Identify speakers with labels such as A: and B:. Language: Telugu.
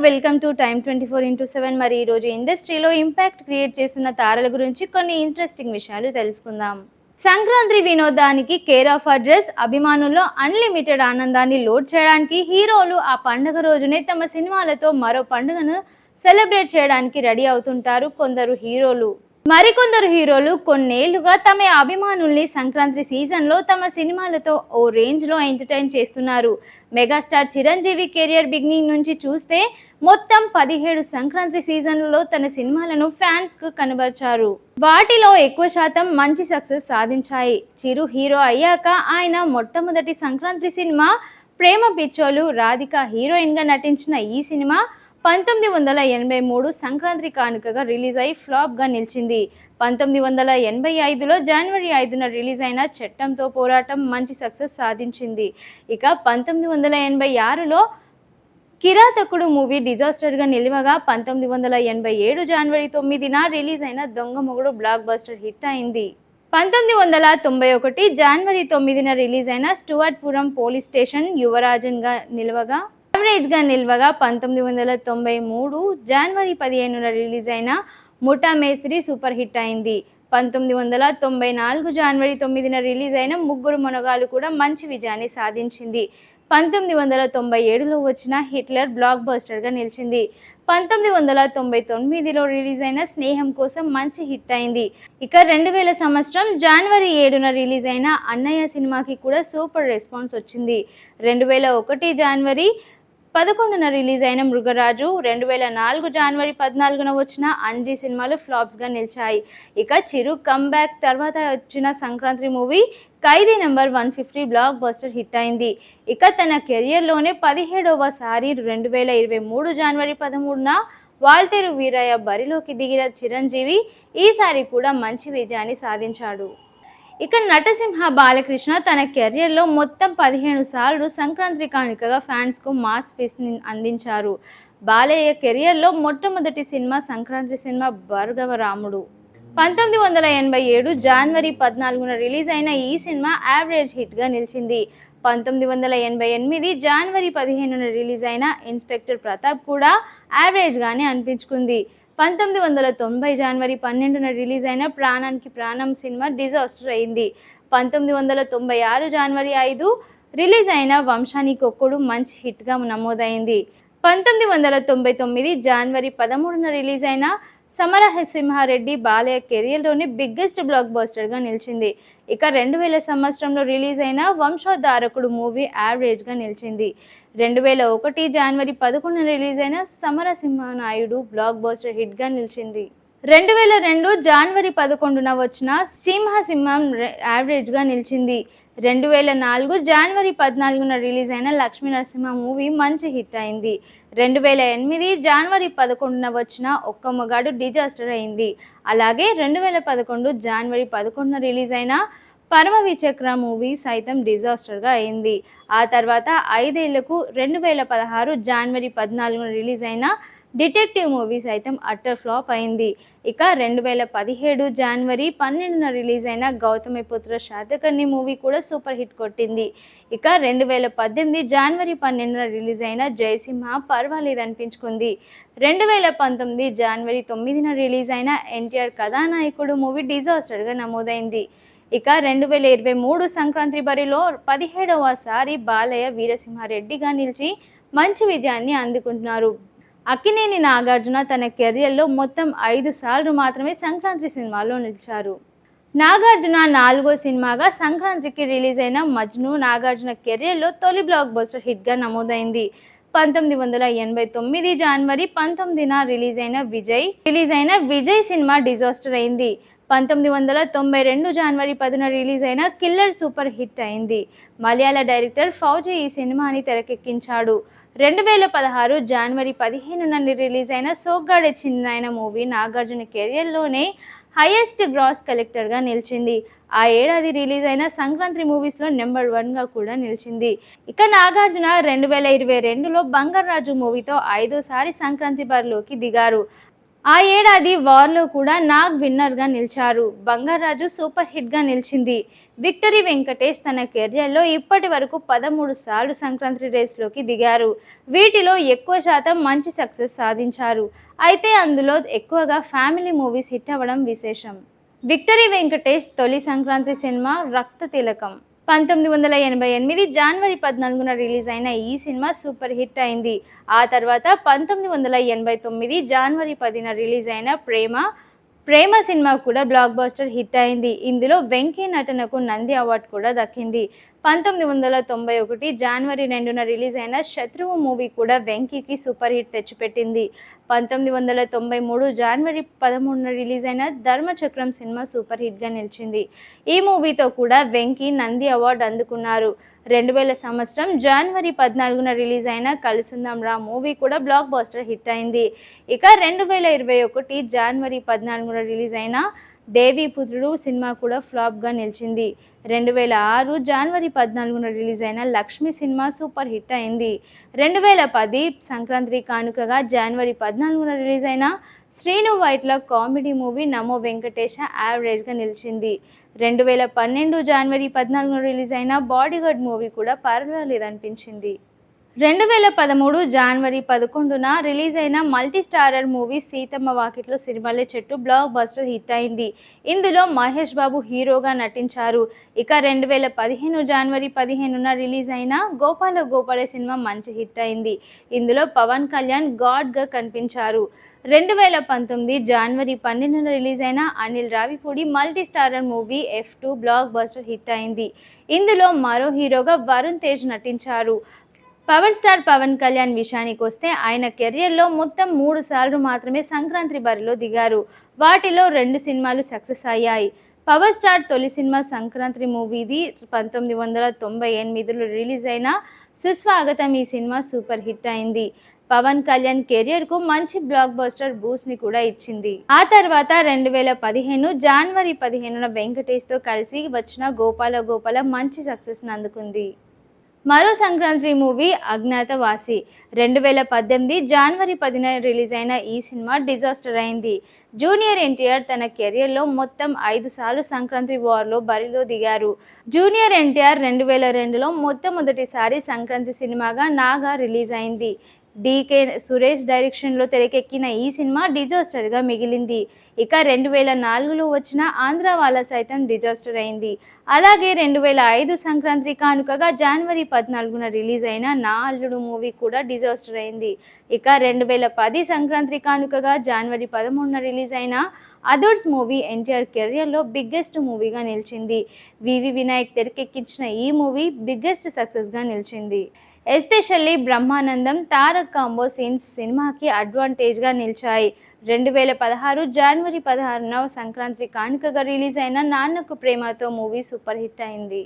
A: Welcome to time 24x7. మరి ఈరోజు ఇండస్ట్రీలో ఇంపాక్ట్ క్రియేట్ చేస్తున్న తారల గురించి కొన్ని ఇంట్రెస్టింగ్ విషయాలు తెలుసుకుందాం. సంక్రాంతి వినోదానికి కేర్ ఆఫ్ అడ్రస్, అభిమానుల్లో అన్లిమిటెడ్ ఆనందాన్ని లోడ్ చేయడానికి హీరోలు ఆ పండుగ రోజునే తమ సినిమాలతో మరో పండుగను సెలబ్రేట్ చేయడానికి రెడీ అవుతుంటారు కొందరు హీరోలు. మరికొందరు హీరోలు కొన్నేళ్లుగా తమ అభిమానుల్ని సంక్రాంతి సీజన్లో తమ సినిమాలతో ఓ రేంజ్లో ఎంటర్టైన్ చేస్తున్నారు. మెగాస్టార్ చిరంజీవి కెరియర్ బిగినింగ్ నుంచి చూస్తే మొత్తం 17 సంక్రాంతి సీజన్లలో తన సినిమాలను ఫ్యాన్స్కు కనబర్చారు. వాటిలో ఎక్కువ శాతం మంచి సక్సెస్ సాధించాయి. చిరు హీరో అయ్యాక ఆయన మొట్టమొదటి సంక్రాంతి సినిమా ప్రేమ పిచ్చోలు. రాధిక హీరోయిన్గా నటించిన ఈ సినిమా 1983 సంక్రాంతి కానుకగా రిలీజ్ అయి ఫ్లాప్గా నిలిచింది. 1985లో జనవరి 5న రిలీజ్ అయిన చట్టంతో పోరాటం మంచి సక్సెస్ సాధించింది. ఇక 1986లో కిరాతకుడు మూవీ డిజాస్టర్గా నిలవగా 1987 జనవరి 9న రిలీజ్ అయిన దొంగ మొగుడు బ్లాక్ బస్టర్ హిట్ అయింది. 1991 జనవరి 9న రిలీజ్ అయిన స్టూవర్ట్పురం పోలీస్ స్టేషన్ యువరాజన్గా నిలవగా 1993 జనవరి 15న రిలీజ్ అయిన ముఠా మేస్త్రి సూపర్ హిట్ అయింది. 1994 జనవరి 9న రిలీజ్ అయిన ముగ్గురు మొనగాలు కూడా మంచి విజయాన్ని సాధించింది. 1997లో వచ్చిన హిట్లర్ బ్లాక్ బస్టర్గా నిలిచింది. 1999లో రిలీజ్ అయిన స్నేహం కోసం మంచి హిట్ అయింది. ఇక 2000 సంవత్సరం జనవరి 7న రిలీజ్ అయిన అన్నయ్య సినిమాకి కూడా సూపర్ రెస్పాన్స్ వచ్చింది. 2001 జనవరి 11న రిలీజ్ అయిన మృగరాజు, 2004 జనవరి 14న వచ్చిన అంజీ సినిమాలు ఫ్లాప్స్గా నిలిచాయి. ఇక చిరు కమ్బ్యాక్ తర్వాత వచ్చిన సంక్రాంతి మూవీ ఖైదీ నంబర్ 150 బ్లాక్ బస్టర్ హిట్ అయింది. ఇక తన కెరియర్లోనే 17వ సారి 2023 జనవరి 13న వాల్తేరు వీరయ్య బరిలోకి దిగిన చిరంజీవి ఈసారి కూడా మంచి విజయాన్ని సాధించాడు. ఇక నటసింహ బాలకృష్ణ తన కెరియర్లో మొత్తం 15 సార్లు సంక్రాంతి కానుకగా ఫ్యాన్స్కు మాస్ ఫీస్ట్ని అందించారు. బాలయ్య కెరియర్లో మొట్టమొదటి సినిమా సంక్రాంతి సినిమా భార్గవ రాముడు. 1987 జనవరి 14న రిలీజ్ అయిన ఈ సినిమా యావరేజ్ హిట్గా నిలిచింది. 1988 జనవరి 15న రిలీజ్ అయిన ఇన్స్పెక్టర్ ప్రతాప్ కూడా యావరేజ్గానే అనిపించుకుంది. 1990 జనవరి 12న రిలీజ్ అయిన ప్రాణానికి ప్రాణం సినిమా డిజాస్టర్ అయింది. 1996 జనవరి 5 రిలీజ్ అయిన వంశానికొక్కడు మంచి హిట్గా నమోదైంది. 1999 జనవరి 13న రిలీజ్ అయిన సమరసింహారెడ్డి బాలయ్య కెరియర్లోని బిగ్గెస్ట్ బ్లాక్ బస్టర్గా నిలిచింది. ఇక 2000 సంవత్సరంలో రిలీజ్ అయిన వంశోద్ధారకుడు మూవీ యావరేజ్గా నిలిచింది. 2001 జనవరి 11న రిలీజ్ అయిన సమరసింహనాయుడు బ్లాక్ బస్టర్ హిట్గా నిలిచింది. 2002 జనవరి 11న వచ్చిన సింహం యావరేజ్గా నిలిచింది. 2004 జనవరి 14న రిలీజ్ అయిన లక్ష్మీ నరసింహ మూవీ మంచి హిట్ అయింది. 2008 జనవరి 11న వచ్చిన ఒక్క మగాడు డిజాస్టర్ అయింది. అలాగే 2011 జనవరి 11న రిలీజ్ అయిన పరమ విచక్ర మూవీ సైతం డిజాస్టర్గా అయింది. ఆ తర్వాత 5 ఏళ్లకు 2016 జనవరి 14న రిలీజ్ అయిన డిటెక్టివ్ మూవీ సైతం అట్టర్ ఫ్లాప్ అయింది. ఇక 2017 జనవరి 12న రిలీజ్ అయిన గౌతమిపుత్ర శాతకర్ణి మూవీ కూడా సూపర్ హిట్ కొట్టింది. ఇక 2018 జనవరి 12న రిలీజ్ అయిన జయసింహ పర్వాలేదనిపించుకుంది. 2019 జనవరి 9న రిలీజ్ అయిన ఎన్టీఆర్ కథానాయకుడు మూవీ డిజాస్టర్గా నమోదైంది. ఇక 2023 సంక్రాంతి బరిలో 17వ సారి బాలయ్య వీరసింహారెడ్డిగా నిలిచి మంచి విజయాన్ని అందుకుంటున్నారు. అక్కినేని నాగార్జున తన కెరియర్లో మొత్తం 5 సార్లు మాత్రమే సంక్రాంతి సినిమాలో నిలిచారు. నాగార్జున 4వ సినిమాగా సంక్రాంతికి రిలీజ్ అయిన మజ్ను నాగార్జున కెరియర్లో తొలి బ్లాక్ బస్టర్ హిట్గా నమోదైంది. 1989 జనవరి 19న రిలీజ్ అయిన విజయ్ సినిమా డిజాస్టర్ అయింది. 1992 జనవరి 10న రిలీజ్ అయిన కిల్లర్ సూపర్ హిట్ అయింది. మలయాళ డైరెక్టర్ ఫౌజీ ఈ సినిమాని తెరకెక్కించాడు. 2016 జనవరి 15న రిలీజ్ అయిన సోగ్గాడే చిన్నాయన మూవీ నాగార్జున కెరియర్లోనే హైయెస్ట్ గ్రాస్ కలెక్టర్గా నిలిచింది. ఆ ఏడాది రిలీజ్ అయిన సంక్రాంతి మూవీస్లో నెంబర్ 1గా కూడా నిలిచింది. ఇక నాగార్జున 2022లో బంగారాజు మూవీతో 5వ సారి సంక్రాంతి బరిలోకి దిగారు. ఆ ఏడాది వార్లో కూడా నాగ్ విన్నర్గా నిలిచారు. బంగారాజు సూపర్ హిట్గా నిలిచింది. విక్టరీ వెంకటేష్ తన కెరియర్లో ఇప్పటి వరకు 13 సార్లు సంక్రాంతి రేస్లోకి దిగారు. వీటిలో ఎక్కువ శాతం మంచి సక్సెస్ సాధించారు. అయితే అందులో ఎక్కువగా ఫ్యామిలీ మూవీస్ హిట్ అవ్వడం విశేషం. విక్టరీ వెంకటేష్ తొలి సంక్రాంతి సినిమా రక్త తిలకం 1988 జనవరి 14న రిలీజ్ అయిన ఈ సినిమా సూపర్ హిట్ అయింది. ఆ తర్వాత 1989 జనవరి 10న రిలీజ్ అయిన ప్రేమ సినిమా కూడా బ్లాక్ బస్టర్ హిట్ అయింది. ఇందులో వెంకీ నటనకు నంది అవార్డు కూడా దక్కింది. 1991 జనవరి 2న రిలీజ్ అయిన శత్రువు మూవీ కూడా వెంకీకి సూపర్ హిట్ తెచ్చిపెట్టింది. 1993 జనవరి 13న రిలీజ్ అయిన ధర్మచక్రం సినిమా సూపర్ హిట్గా నిలిచింది. ఈ మూవీతో కూడా వెంకీ నంది అవార్డు అందుకున్నారు. 2000 సంవత్సరం జనవరి 14న రిలీజ్ అయిన కలిసుందాం రా మూవీ కూడా బ్లాక్ బస్టర్ హిట్ అయింది. ఇక 2021 జనవరి 14న రిలీజ్ అయిన దేవీపుత్రుడు సినిమా కూడా ఫ్లాప్గా నిలిచింది. 2006 జనవరి 14న రిలీజ్ అయిన లక్ష్మి సినిమా సూపర్ హిట్ అయింది. 2010 సంక్రాంతి కానుకగా జనవరి 14న రిలీజ్ అయిన శ్రీను వైట్ల కామెడీ మూవీ నమో వెంకటేశ యావరేజ్గా నిలిచింది. 2012 జనవరి 14న రిలీజ్ అయిన బాడీగార్డ్ మూవీ కూడా పర్వాలేదనిపించింది. 2013 జనవరి 11న రిలీజ్ అయిన multi starrer movie Seethamma Vakitlo Sirimalle చెట్టు బ్లాక్ బస్టర్ హిట్ అయింది. ఇందులో మహేష్ బాబు హీరోగా నటించారు. ఇక 2015 జనవరి 15న రిలీజ్ అయిన గోపాల సినిమా మంచి హిట్ అయింది. ఇందులో పవన్ కళ్యాణ్ గాడ్గా కనిపించారు. 2019 జనవరి 12న రిలీజ్ అయిన Anil Ravipudi multi starrer movie F2 block buster hit అయింది. ఇందులో మరో హీరోగా వరుణ్ తేజ్ నటించారు. పవర్ స్టార్ పవన్ కళ్యాణ్ విషయానికి వస్తే ఆయన కెరియర్లో మొత్తం 3 సార్లు మాత్రమే సంక్రాంతి బరిలో దిగారు. వాటిలో 2 సినిమాలు సక్సెస్ అయ్యాయి. పవర్ స్టార్ తొలి సినిమా సంక్రాంతి మూవీది 1998లో రిలీజ్ అయిన సుస్వాగతం. ఈ సినిమా సూపర్ హిట్ అయింది. పవన్ కళ్యాణ్ కెరియర్కు మంచి బ్లాక్ బస్టర్ బూస్ట్ని కూడా ఇచ్చింది. ఆ తర్వాత 2015 జనవరి 15న వెంకటేష్తో కలిసి వచ్చిన గోపాల మంచి సక్సెస్ని అందుకుంది. మరో సంక్రాంతి మూవీ అజ్ఞాతవాసి. 2018 జనవరి 10న రిలీజ్ అయిన ఈ సినిమా డిజాస్టర్ అయింది. జూనియర్ ఎన్టీఆర్ తన కెరియర్లో మొత్తం 5 సార్లు సంక్రాంతి వార్లో బరిలో దిగారు. జూనియర్ ఎన్టీఆర్ 2002లో మొట్టమొదటిసారి సంక్రాంతి సినిమాగా నాగా రిలీజ్ అయింది. డికే సురేష్ డైరెక్షన్లో తెరకెక్కిన ఈ సినిమా డిజాస్టర్గా మిగిలింది. ఇక 2004లో వచ్చిన ఆంధ్ర వాళ్ళ సైతం డిజాస్టర్ అయింది. అలాగే 2005 సంక్రాంతి కానుకగా జనవరి 14న రిలీజ్ అయిన నా అల్లుడు మూవీ కూడా డిజాస్టర్ అయింది. ఇక 2010 సంక్రాంతి కానుకగా జనవరి 13న రిలీజ్ అయిన అదర్స్ మూవీ ఎన్టీఆర్ కెరియర్లో బిగ్గెస్ట్ మూవీగా నిలిచింది. వివి వినాయక్ తెరకెక్కించిన ఈ మూవీ బిగ్గెస్ట్ సక్సెస్గా నిలిచింది. Especially Brahmanandam Tarak combo scenes సినిమాకి అడ్వాంటేజ్గా నిలిచాయి. 2016 జనవరి 16న సంక్రాంతి కానుకగా రిలీజ్ అయిన Nannaku Prematho movie super hit అయింది.